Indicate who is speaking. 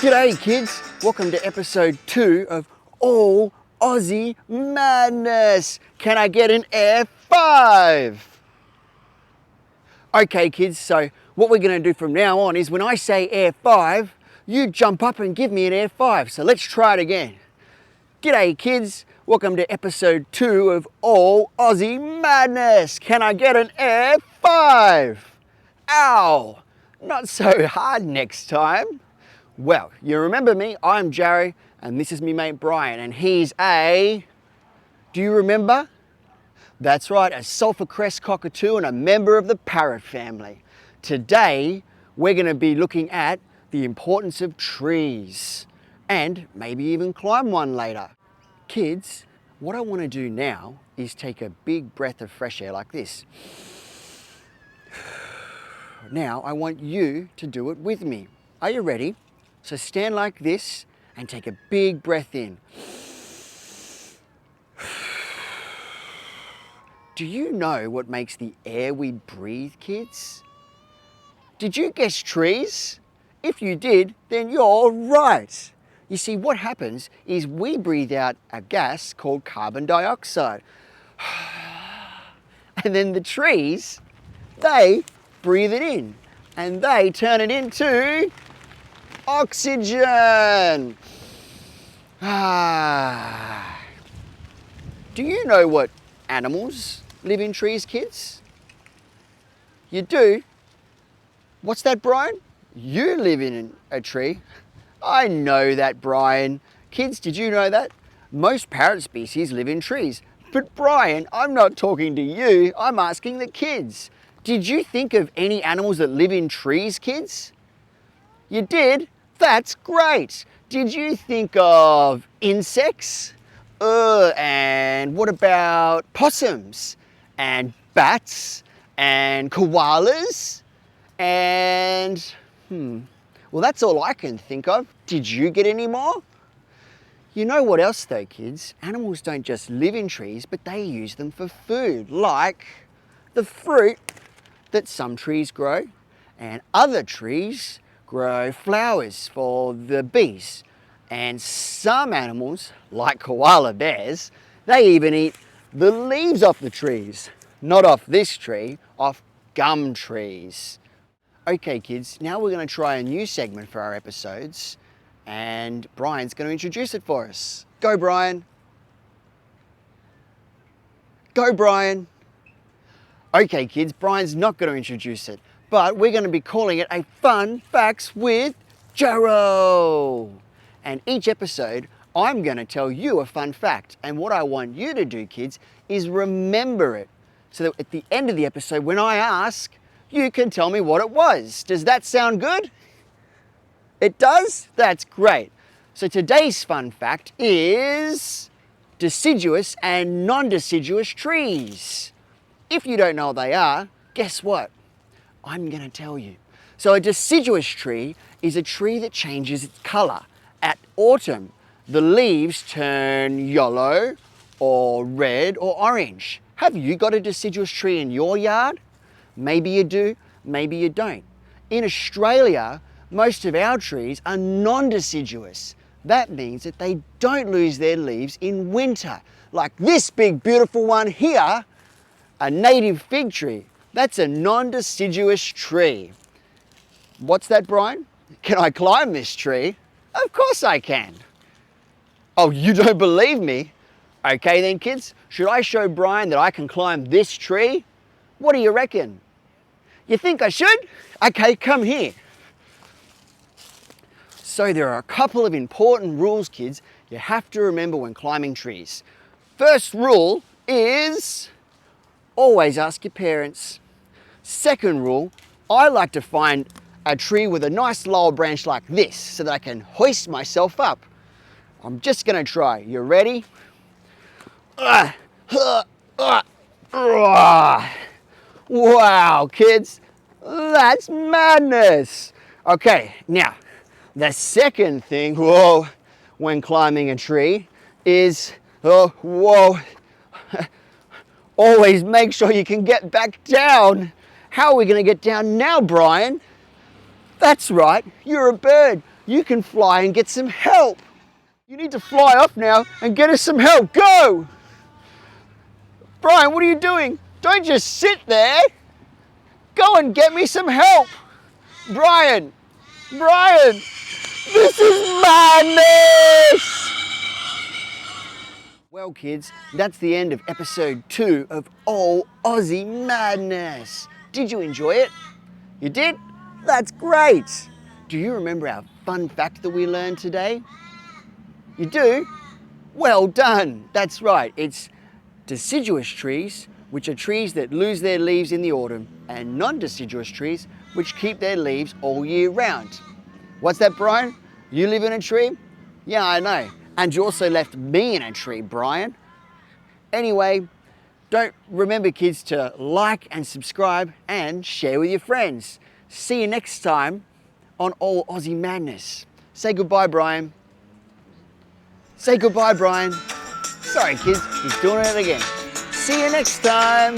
Speaker 1: G'day kids, welcome to episode 2 of All Aussie Madness. Can I get an air 5? Okay kids, so what we're going to do from now on is when I say air 5, you jump up and give me an air 5. So let's try it again. G'day kids, welcome to episode 2 of All Aussie Madness. Can I get an air 5? Ow! Not so hard next time. Well, you remember me, I'm Jarro, and this is me mate Brian, and he's a, do you remember? That's right, a sulphur crest cockatoo and a member of the parrot family. Today, we're going to be looking at the importance of trees, and maybe even climb one later. Kids, what I want to do now is take a big breath of fresh air like this. Now, I want you to do it with me. Are you ready? So stand like this and take a big breath in. Do you know what makes the air we breathe, kids? Did you guess trees? If you did, then you're right. You see, what happens is we breathe out a gas called carbon dioxide. And then the trees, they breathe it in and they turn it into oxygen. Do you know what animals live in trees, kids? You do? What's that, Brian? You live in a tree. I know that, Brian. Kids, did you know that? Most parrot species live in trees. But Brian, I'm not talking to you, I'm asking the kids. Did you think of any animals that live in trees, kids? You did? That's great. Did you think of insects? And what about possums? And bats? And koalas? And, well, that's all I can think of. Did you get any more? You know what else though, kids? Animals don't just live in trees, but they use them for food, like the fruit that some trees grow, and other trees grow flowers for the bees. And some animals, like koala bears, they even eat the leaves off the trees. Not off this tree, off gum trees. Okay kids, now we're going to try a new segment for our episodes, and Brian's going to introduce it for us. Go Brian. Go Brian. Okay kids, Brian's not going to introduce it, but we're going to be calling it a Fun Facts with Jarro. And each episode, I'm going to tell you a fun fact. And what I want you to do, kids, is remember it. So that at the end of the episode, when I ask, you can tell me what it was. Does that sound good? It does? That's great. So today's fun fact is deciduous and non-deciduous trees. If you don't know what they are, guess what? I'm going to tell you. So a deciduous tree is a tree that changes its color. At autumn, the leaves turn yellow or red or orange. Have you got a deciduous tree in your yard? Maybe you do, maybe you don't. In Australia, most of our trees are non-deciduous. That means that they don't lose their leaves in winter. Like this big beautiful one here, a native fig tree. That's a non-deciduous tree. What's that, Brian? Can I climb this tree? Of course I can. Oh, you don't believe me? Okay then kids, should I show Brian that I can climb this tree? What do you reckon? You think I should? Okay, come here. So there are a couple of important rules, kids, you have to remember when climbing trees. First rule is always ask your parents. Second rule, I like to find a tree with a nice lower branch like this so that I can hoist myself up. I'm just gonna try. You ready? Wow, kids, that's madness. Okay, now, the second thing, when climbing a tree is, always make sure you can get back down. How are we gonna get down now, Brian? That's right, you're a bird. you can fly and get some help. You need to fly off now and get us some help. Go! Brian, what are you doing? Don't just sit there. Go and get me some help. Brian, this is madness! Well, kids, that's the end of episode 2 of All Aussie Madness. Did you enjoy it? You did? That's great! Do you remember our fun fact that we learned today? You do? Well done! That's right, it's deciduous trees, which are trees that lose their leaves in the autumn, and non-deciduous trees, which keep their leaves all year round. What's that, Brian? You live in a tree? Yeah, I know. And you also left me in a tree, Brian. Anyway, don't remember, kids, to like and subscribe and share with your friends. See you next time on All Aussie Madness. Say goodbye, Brian. Say goodbye, Brian. Sorry, kids, he's doing it again. See you next time.